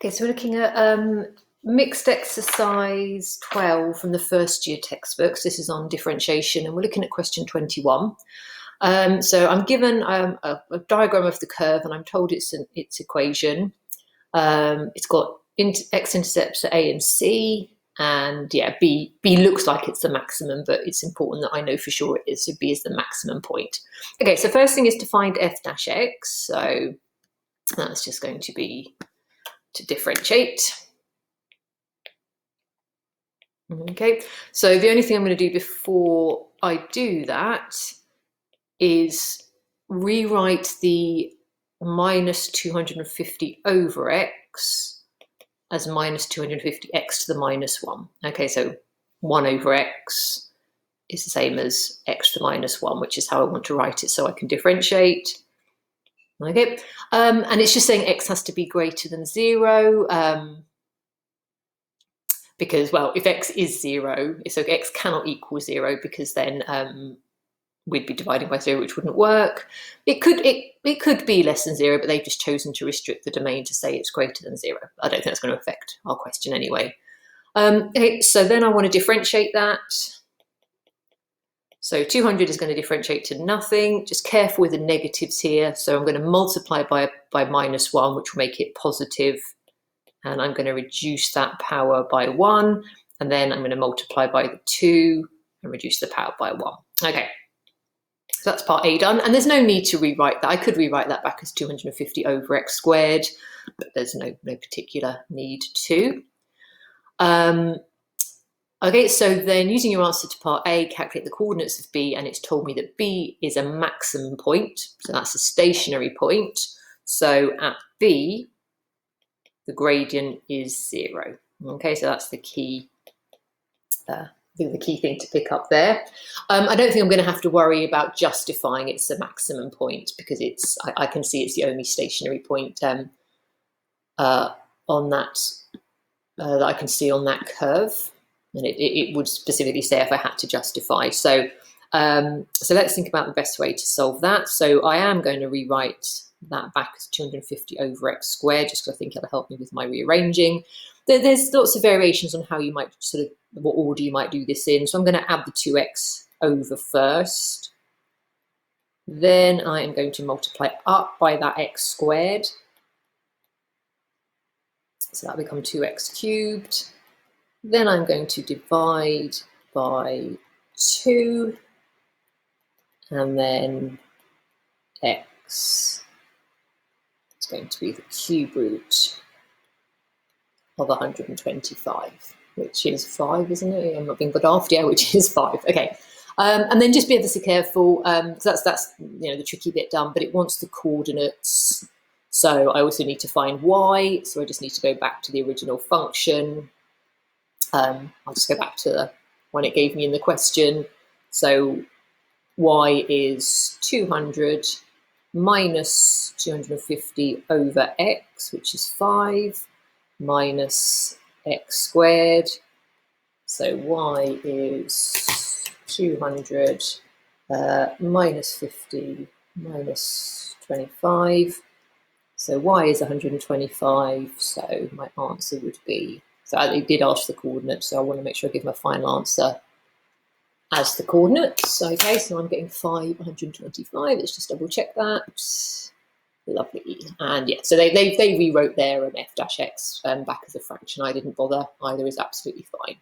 Okay, so we're looking at mixed exercise 12 from the first year textbooks. This is on differentiation, and we're looking at question 21. So I'm given a diagram of the curve, and I'm told its equation. It's got x-intercepts at A and C, and yeah, B looks like it's the maximum, but it's important that I know for sure it is. So B is the maximum point. Okay, so first thing is to find f dash x. So that's just going to be to differentiate. Okay, so the only thing I'm going to do before I do that is rewrite the minus 250 over x as minus 250x to the minus 1. Okay, so 1 over x is the same as x to the minus 1, which is how I want to write it so I can differentiate. Okay, and it's just saying x has to be greater than 0, because, well, if x is 0, so x cannot equal 0, because then we'd be dividing by 0, which wouldn't work. It could be less than 0, but they've just chosen to restrict the domain to say it's greater than 0. I don't think that's going to affect our question anyway. Okay, so then I want to differentiate that. So 200 is going to differentiate to nothing. Just careful with the negatives here. So I'm going to multiply by minus 1, which will make it positive. And I'm going to reduce that power by 1. And then I'm going to multiply by the 2 and reduce the power by 1. Okay, so that's part A done. And there's no need to rewrite that. I could rewrite that back as 250 over x squared, but there's no particular need to. Okay, so then using your answer to part A, calculate the coordinates of B, and it's told me that B is a maximum point, so that's a stationary point. So at B, the gradient is 0. Okay, so that's the key, the key thing to pick up there. I don't think I'm going to have to worry about justifying it's a maximum point, because I can see it's the only stationary point on that that I can see on that curve. And it would specifically say if I had to justify. So, so let's think about the best way to solve that. So I am going to rewrite that back as 250 over x squared, just because I think it'll help me with my rearranging. There's lots of variations on how you might sort of, what order you might do this in. So I'm going to add the 2x over first. Then I am going to multiply up by that x squared. So that'll become 2x cubed. Then I'm going to divide by 2, and then x is going to be the cube root of 125, which is 5, isn't it? I'm not being good after, yeah, which is 5. Okay, and then just be ever so careful, because that's the tricky bit done, but it wants the coordinates. So I also need to find y, so I just need to go back to the original function. I'll just go back to the one it gave me in the question. So y is 200 minus 250 over x, which is 5, minus x squared. So y is 200 minus 50 minus 25. So y is 125, so my answer would be, so I did ask the coordinates, so I want to make sure I give my final answer as the coordinates. Okay, so I'm getting 525. Let's just double check that. Lovely. And yeah, so they rewrote their f dash x back as a fraction. I didn't bother. Either is absolutely fine.